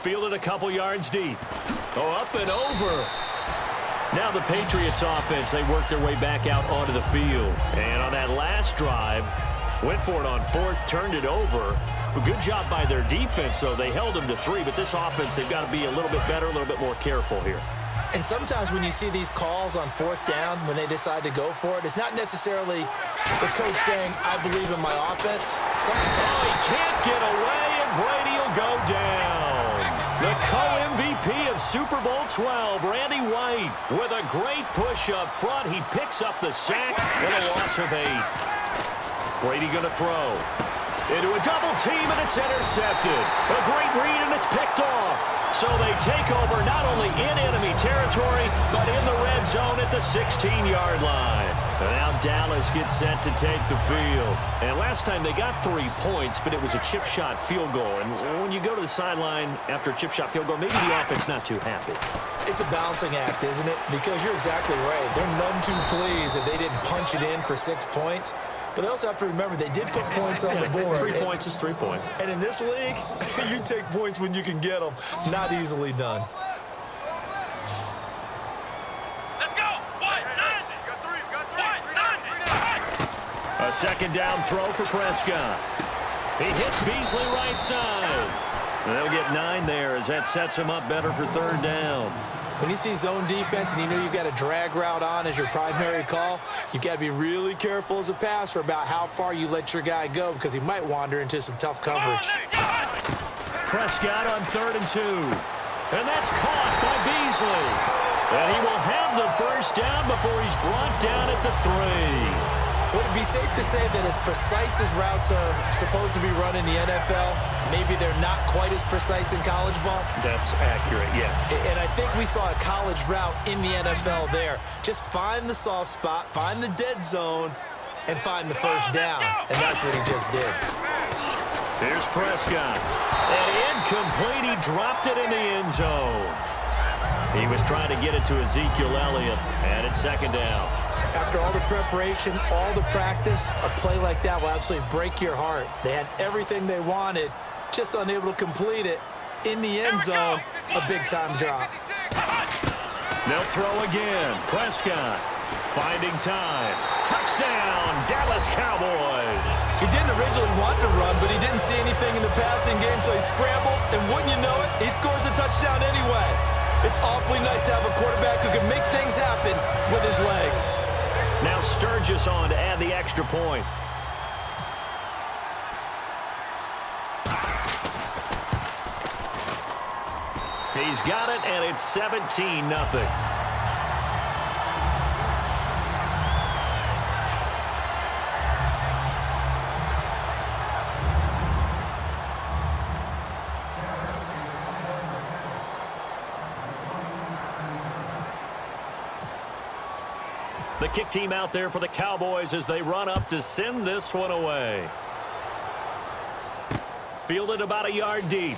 fielded a couple yards deep. Oh, up and over. Now the Patriots offense, they work their way back out onto the field. And on that last drive, went for it on fourth, turned it over. A good job by their defense, though. They held them to 3, but this offense, they've got to be a little bit better, a little bit more careful here. And sometimes when you see these calls on fourth down, when they decide to go for it, it's not necessarily the coach saying, I believe in my offense. Oh, he can't get away, and Brady will go down. The co-MVP of Super Bowl 12, Randy White, with a great push up front. He picks up the sack and a loss of 8. Brady going to throw into a double team, and it's intercepted. A great read, and it's picked off. So they take over not only in enemy territory, but in the red zone at the 16-yard line. And now Dallas gets set to take the field. And last time they got 3 points, but it was a chip shot field goal. And when you go to the sideline after a chip shot field goal, maybe the offense not too happy. It's a balancing act, isn't it? Because you're exactly right. They're none too pleased that they didn't punch it in for 6 points. But they also have to remember they did put points on the board. 3 points is 3 points. And in this league, you take points when you can get them. Not easily done. Let's go. A second down throw for Prescott. He hits Beasley right side. And they'll get 9 there as that sets him up better for third down. When you see zone defense and you know you've got a drag route on as your primary call, you've got to be really careful as a passer about how far you let your guy go because he might wander into some tough coverage. Prescott on 3rd and 2. And that's caught by Beasley. And he will have the first down before he's brought down at the 3. Would it be safe to say that as precise as routes are supposed to be run in the NFL, maybe they're not quite as precise in college ball? That's accurate, yeah. And I think we saw a college route in the NFL there. Just find the soft spot, find the dead zone, and find the first down. And that's what he just did. Here's Prescott. And incomplete. He dropped it in the end zone. He was trying to get it to Ezekiel Elliott, and it's second down. After all the preparation, all the practice, a play like that will absolutely break your heart. They had everything they wanted, just unable to complete it. In the end zone, a big-time drop. They'll throw again. Prescott finding time. Touchdown, Dallas Cowboys. He didn't originally want to run, but he didn't see anything in the passing game, so he scrambled, and wouldn't you know it, he scores a touchdown anyway. It's awfully nice to have a quarterback who can make things happen with his legs. Now Sturgis on to add the extra point. He's got it, and it's 17-0. The kick team out there for the Cowboys as they run up to send this one away. Fielded about a yard deep.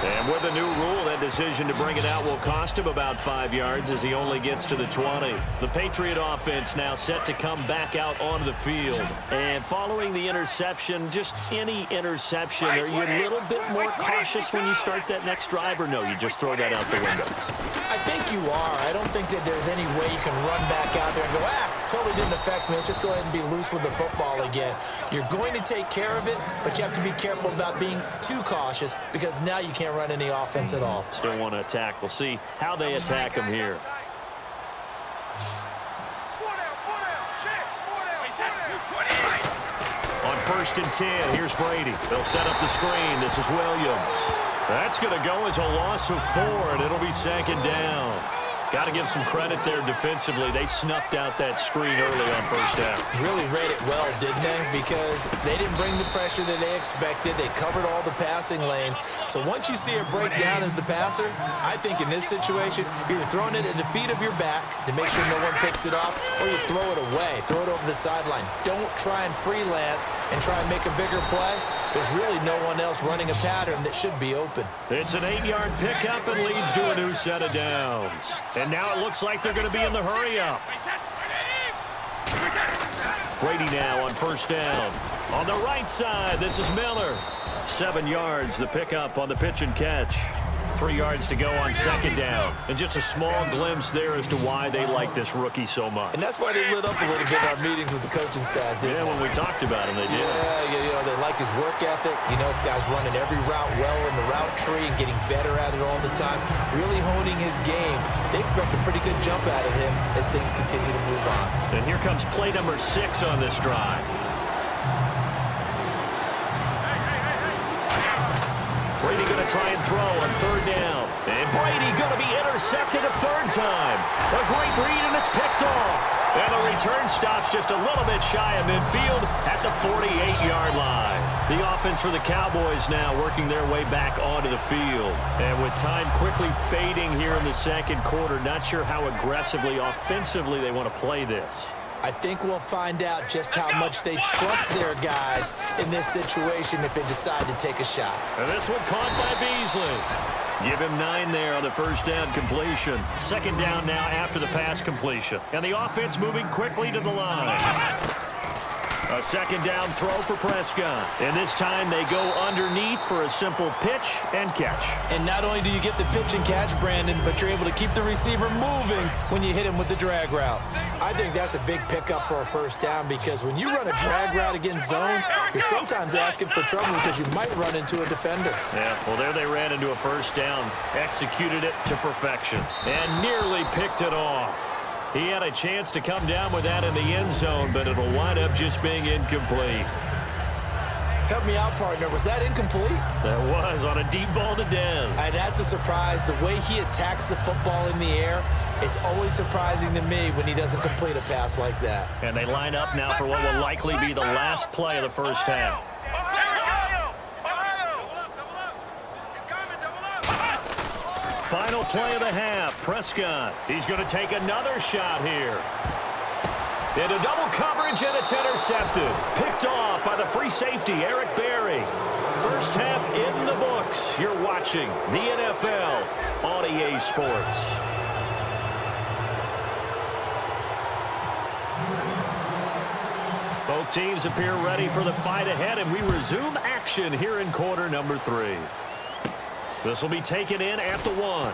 And with the new rule, that decision to bring it out will cost him about 5 yards as he only gets to the 20. The Patriot offense now set to come back out onto the field. And following the interception, just any interception, are you a little bit more cautious when you start that next drive, or no, you just throw that out the window? I think you are. I don't think that there's any way you can run back out there and go, totally didn't affect me. Let's just go ahead and be loose with the football again. You're going to take care of it, but you have to be careful about being too cautious because now you can't run any offense at all. Still want to attack. We'll see how they attack him here. On 1st and 10, here's Brady. They'll set up the screen. This is Williams. That's going to go as a loss of 4, and it'll be second down. Got to give some credit there defensively. They snuffed out that screen early on first down. Really read it well, didn't they? Because they didn't bring the pressure that they expected. They covered all the passing lanes. So once you see it break down as the passer, I think in this situation, you're either throwing it at the feet of your back to make sure no one picks it off, or you throw it away, throw it over the sideline. Don't try and freelance and try and make a bigger play. There's really no one else running a pattern that should be open. It's an 8-yard pickup and leads to a new set of downs. And now it looks like they're going to be in the hurry-up. Brady now on first down. On the right side, this is Miller. 7 yards, the pickup on the pitch and catch. 3 yards to go on second down. And just a small glimpse there as to why they like this rookie so much. And that's why they lit up a little bit in our meetings with the coaching staff, didn't they? When we talked about him, they did. Yeah, they like his work ethic. This guy's running every route well in the route tree and getting better at it all the time, really honing his game. They expect a pretty good jump out of him as things continue to move on. And here comes play number 6 on this drive. Brady going to try and throw on third down. And Brady going to be intercepted a third time. A great read, and it's picked off. And the return stops just a little bit shy of midfield at the 48-yard line. The offense for the Cowboys now working their way back onto the field. And with time quickly fading here in the second quarter, not sure how aggressively, offensively they want to play this. I think we'll find out just how much they trust their guys in this situation if they decide to take a shot. And this one caught by Beasley. Give him 9 there on the first down completion. Second down now after the pass completion. And the offense moving quickly to the line. A second down throw for Prescott. And this time they go underneath for a simple pitch and catch. And not only do you get the pitch and catch, Brandon, but you're able to keep the receiver moving when you hit him with the drag route. I think that's a big pickup for a first down because when you run a drag route against zone, you're sometimes asking for trouble because you might run into a defender. Yeah, well, there they ran into a first down, executed it to perfection, and nearly picked it off. He had a chance to come down with that in the end zone, but it'll wind up just being incomplete. Help me out, partner. Was that incomplete? That was on a deep ball to Dem. And that's a surprise. The way he attacks the football in the air, it's always surprising to me when he doesn't complete a pass like that. And they line up now for what will likely be the last play of the first half. Final play of the half, Prescott. He's going to take another shot here. Into double coverage, and it's intercepted. Picked off by the free safety, Eric Berry. First half in the books. You're watching the NFL on EA Sports. Both teams appear ready for the fight ahead, and we resume action here in quarter number 3. This will be taken in at the 1.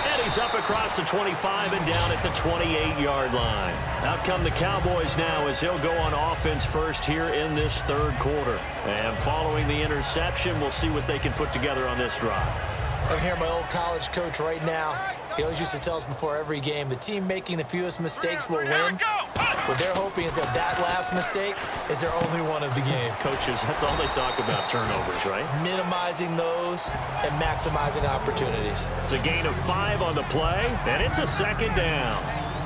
And he's up across the 25 and down at the 28-yard line. Out come the Cowboys now as he'll go on offense first here in this third quarter. And following the interception, we'll see what they can put together on this drive. I can hear my old college coach right now. He always used to tell us before every game, the team making the fewest mistakes will win. What they're hoping is that last mistake is their only one of the game. Coaches, that's all they talk about, turnovers, right? Minimizing those and maximizing opportunities. It's a gain of 5 on the play, and it's a second down.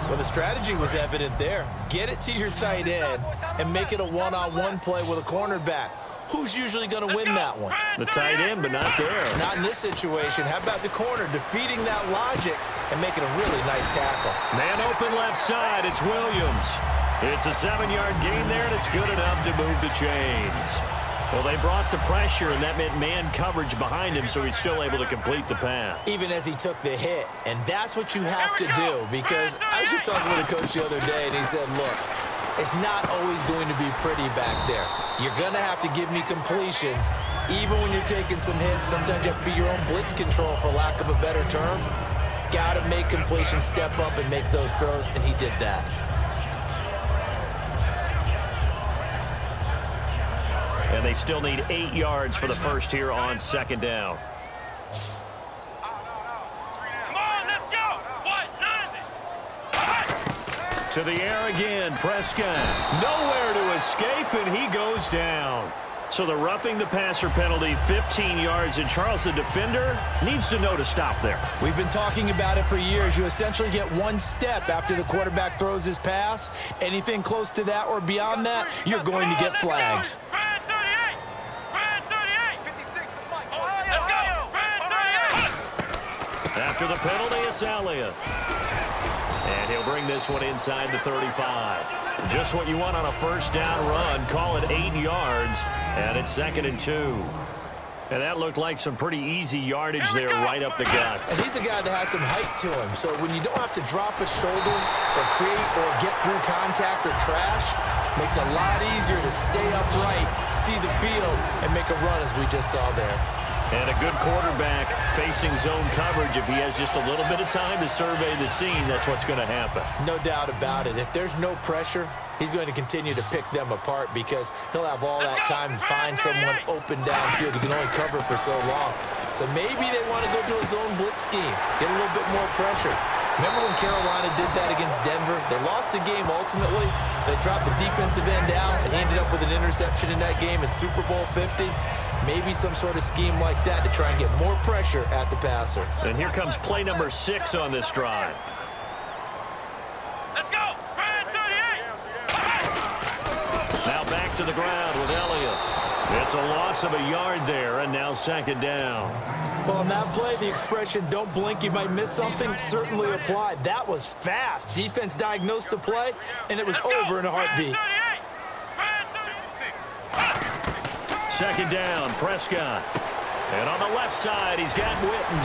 Well, the strategy was evident there. Get it to your tight end and make it a one-on-one play with a cornerback. Who's usually going to win that one? The tight end, but not there. Not in this situation. How about the corner defeating that logic and making a really nice tackle? Man open left side. It's Williams. It's a 7-yard gain there, and it's good enough to move the chains. Well, they brought the pressure, and that meant man coverage behind him, so he's still able to complete the pass. Even as he took the hit. And that's what you have to do, because I was just talking with a coach the other day, and he said, look, it's not always going to be pretty back there. You're going to have to give me completions. Even when you're taking some hits, sometimes you have to be your own blitz control, for lack of a better term. Got to make completions, step up, and make those throws, and he did that. And they still need 8 yards for the first here on second down. To the air again, Prescott. Nowhere to escape, and he goes down. So the roughing the passer penalty, 15 yards, and Charles, the defender, needs to know to stop there. We've been talking about it for years. You essentially get one step after the quarterback throws his pass. Anything close to that or beyond that, you're going to get flags. After the penalty, it's Elliott. And he'll bring this one inside the 35. Just what you want on a first down run. Call it 8 yards, and it's 2nd and 2. And that looked like some pretty easy yardage there right up the gut. And he's a guy that has some height to him. So when you don't have to drop a shoulder or create or get through contact or trash, Makes it a lot easier to stay upright, see the field, and make a run as we just saw there. And a good quarterback facing zone coverage. If he has just a little bit of time to survey the scene, that's what's going to happen. No doubt about it. If there's no pressure, he's going to continue to pick them apart because he'll have all that time to find someone open downfield who can only cover for so long. So maybe they want to go to a zone blitz scheme, get a little bit more pressure. Remember when Carolina did that against Denver? They lost the game ultimately. They dropped the defensive end out and ended up with an interception in that game in Super Bowl 50. Maybe some sort of scheme like that to try and get more pressure at the passer. And here comes play number 6 on this drive. Let's go. 38. Now back to the ground with Elliott. It's a loss of a yard there, and now second down. Well, on that play, the expression, don't blink, you might miss something, certainly applied. That was fast. Defense diagnosed the play, and it was over in a heartbeat. Second down, Prescott. And on the left side, he's got Witten.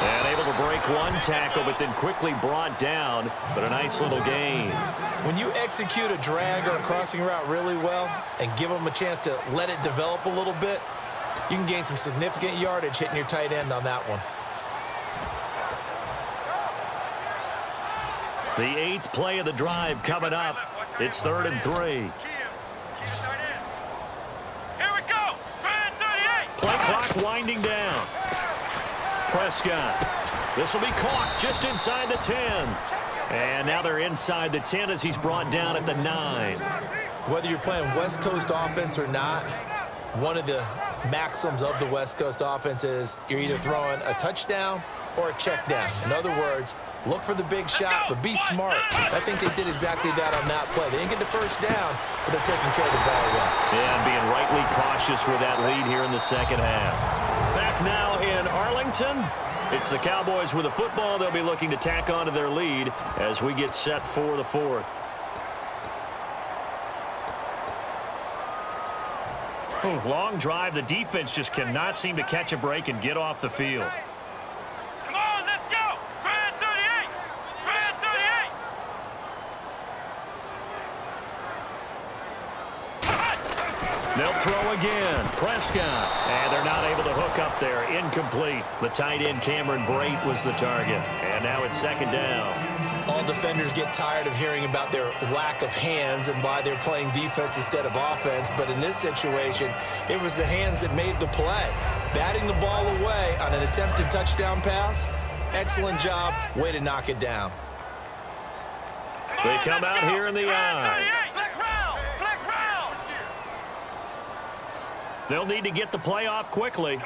And able to break one tackle, but then quickly brought down. But a nice little gain. When you execute a drag or a crossing route really well and give them a chance to let it develop a little bit, you can gain some significant yardage hitting your tight end on that one. The 8th play of the drive coming up. It's 3rd and 3. Play clock winding down. Prescott. This will be caught just inside the 10. And now they're inside the 10 as he's brought down at the 9. Whether you're playing West Coast offense or not, one of the maxims of the West Coast offense is you're either throwing a touchdown or a check down. In other words, look for the big shot, but be smart. I think they did exactly that on that play. They didn't get the first down, but they're taking care of the ball well. Yeah, and being rightly cautious with that lead here in the second half. Back now in Arlington. It's the Cowboys with the football. They'll be looking to tack on to their lead as we get set for the 4th. Long drive. The defense just cannot seem to catch a break and get off the field. Come on, let's go. 38. 38. They'll throw again. Prescott. And they're not able to hook up there. Incomplete. The tight end Cameron Brate was the target. And now it's second down. All defenders get tired of hearing about their lack of hands and why they're playing defense instead of offense. But in this situation, it was the hands that made the play. Batting the ball away on an attempted touchdown pass. Excellent job. Way to knock it down. They come out here in the eye. Flex round. They'll need to get the play off quickly.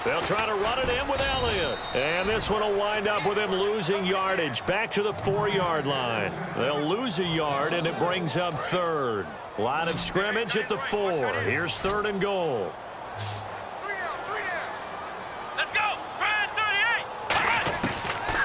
They'll try to run it in with Elliott. And this one will wind up with him losing yardage back to the 4-yard line. They'll lose a yard, and it brings up 3rd. Line of scrimmage at the 4. Here's 3rd and goal. Let's go. 38.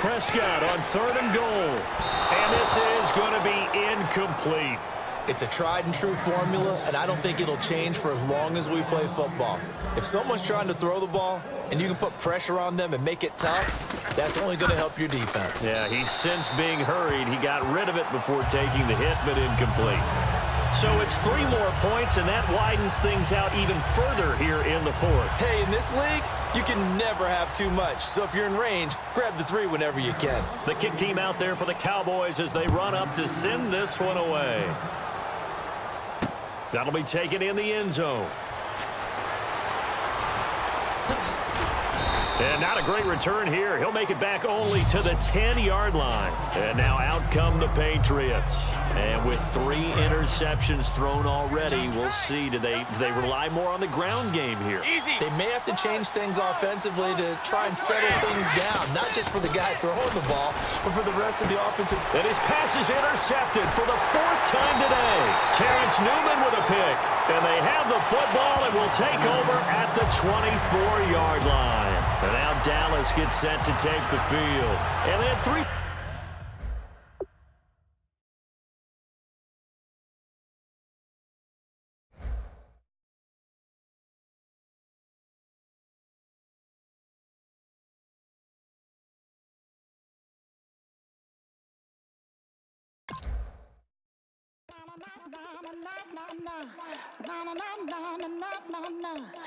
Prescott on 3rd and goal. And this is going to be incomplete. It's a tried-and-true formula, and I don't think it'll change for as long as we play football. If someone's trying to throw the ball and you can put pressure on them and make it tough, that's only going to help your defense. Yeah, he's since being hurried. He got rid of it before taking the hit, but incomplete. So it's 3 more points, and that widens things out even further here in the 4th. Hey, in this league, you can never have too much. So if you're in range, grab the 3 whenever you can. The kick team out there for the Cowboys as they run up to send this one away. That'll be taken in the end zone. And not a great return here. He'll make it back only to the 10-yard line. And now out come the Patriots. And with 3 interceptions thrown already, we'll see. Do they rely more on the ground game here? Easy. They may have to change things offensively to try and settle things down, not just for the guy throwing the ball, but for the rest of the offensive. And his pass is intercepted for the 4th time today. Terrence Newman with a pick. And they have the football and will take over at the 24-yard line. And now Dallas gets set to take the field. And they had 3. na na na na na na na na na na na